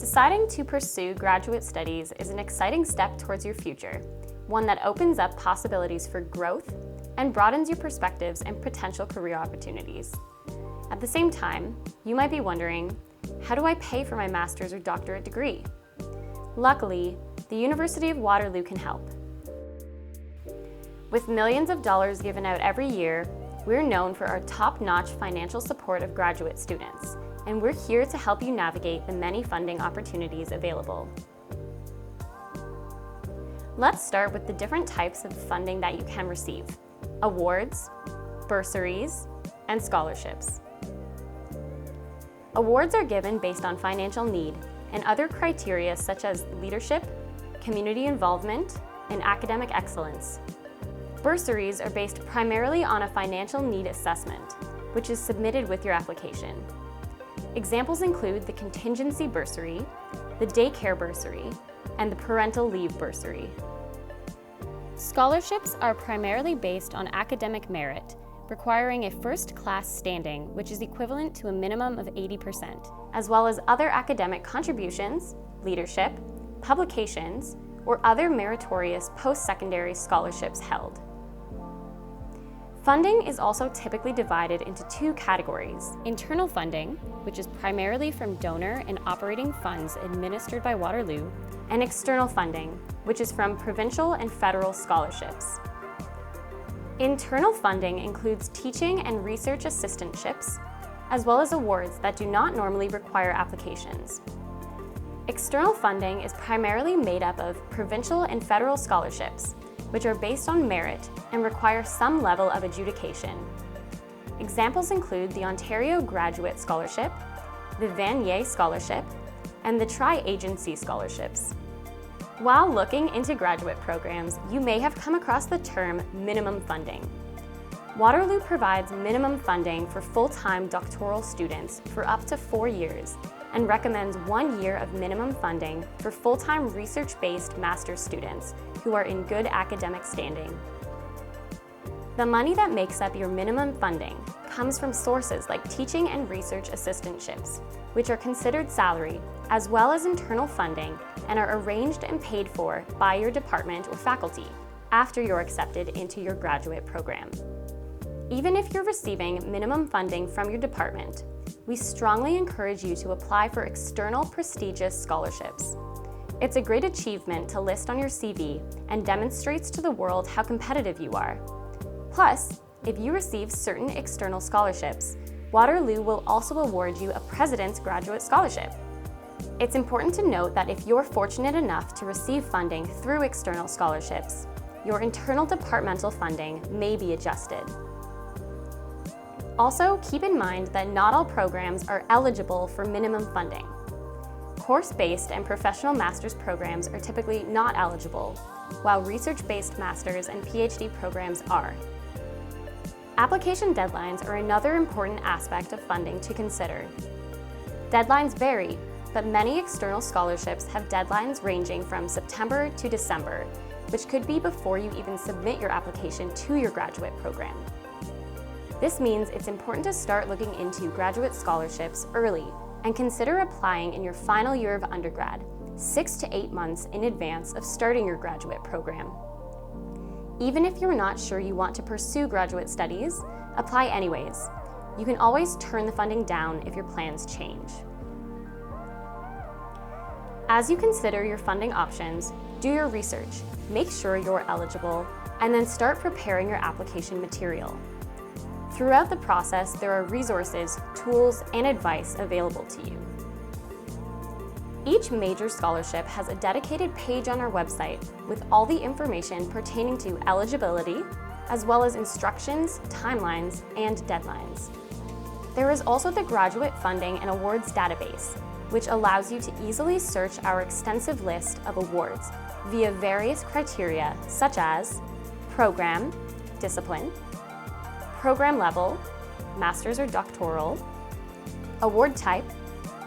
Deciding to pursue graduate studies is an exciting step towards your future, one that opens up possibilities for growth and broadens your perspectives and potential career opportunities. At the same time, you might be wondering, how do I pay for my master's or doctorate degree? Luckily, the University of Waterloo can help. With millions of dollars given out every year, we're known for our top-notch financial support of graduate students, and we're here to help you navigate the many funding opportunities available. Let's start with the different types of funding that you can receive: awards, bursaries, and scholarships. Awards are given based on financial need and other criteria such as leadership, community involvement, and academic excellence. Bursaries are based primarily on a financial need assessment, which is submitted with your application. Examples include the contingency bursary, the daycare bursary, and the parental leave bursary. Scholarships are primarily based on academic merit, requiring a first-class standing, which is equivalent to a minimum of 80%, as well as other academic contributions, leadership, publications, or other meritorious post-secondary scholarships held. Funding is also typically divided into two categories: internal funding, which is primarily from donor and operating funds administered by Waterloo, and external funding, which is from provincial and federal scholarships. Internal funding includes teaching and research assistantships, as well as awards that do not normally require applications. External funding is primarily made up of provincial and federal scholarships, which are based on merit and require some level of adjudication. Examples include the Ontario Graduate Scholarship, the Vanier Scholarship, and the Tri-Agency Scholarships. While looking into graduate programs, you may have come across the term minimum funding. Waterloo provides minimum funding for full-time doctoral students for up to 4 years and recommends 1 year of minimum funding for full-time research-based master's students who are in good academic standing. The money that makes up your minimum funding comes from sources like teaching and research assistantships, which are considered salary, as well as internal funding, and are arranged and paid for by your department or faculty after you're accepted into your graduate program. Even if you're receiving minimum funding from your department, we strongly encourage you to apply for external prestigious scholarships. It's a great achievement to list on your CV and demonstrates to the world how competitive you are. Plus, if you receive certain external scholarships, Waterloo will also award you a President's Graduate Scholarship. It's important to note that if you're fortunate enough to receive funding through external scholarships, your internal departmental funding may be adjusted. Also, keep in mind that not all programs are eligible for minimum funding. Course-based and professional master's programs are typically not eligible, while research-based master's and PhD programs are. Application deadlines are another important aspect of funding to consider. Deadlines vary, but many external scholarships have deadlines ranging from September to December, which could be before you even submit your application to your graduate program. This means it's important to start looking into graduate scholarships early and consider applying in your final year of undergrad, 6 to 8 months in advance of starting your graduate program. Even if you're not sure you want to pursue graduate studies, apply anyways. You can always turn the funding down if your plans change. As you consider your funding options, do your research, make sure you're eligible, and then start preparing your application material. Throughout the process, there are resources, tools, and advice available to you. Each major scholarship has a dedicated page on our website with all the information pertaining to eligibility, as well as instructions, timelines, and deadlines. There is also the Graduate Funding and Awards database, which allows you to easily search our extensive list of awards via various criteria such as program, discipline, program level, master's or doctoral, award type,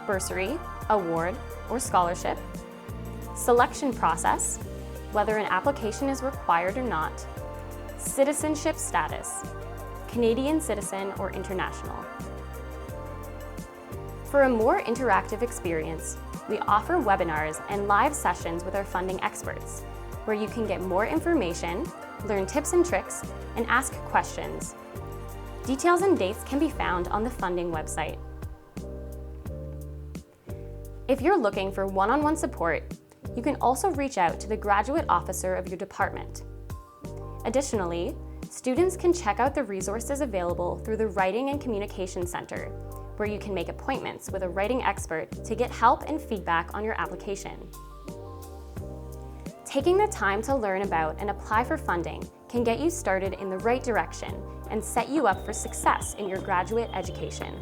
bursary, award, or scholarship, selection process, whether an application is required or not, citizenship status, Canadian citizen or international. For a more interactive experience, we offer webinars and live sessions with our funding experts, where you can get more information, learn tips and tricks, and ask questions. Details and dates can be found on the funding website. If you're looking for one-on-one support, you can also reach out to the graduate officer of your department. Additionally, students can check out the resources available through the Writing and Communication Center, where you can make appointments with a writing expert to get help and feedback on your application. Taking the time to learn about and apply for funding can get you started in the right direction and set you up for success in your graduate education.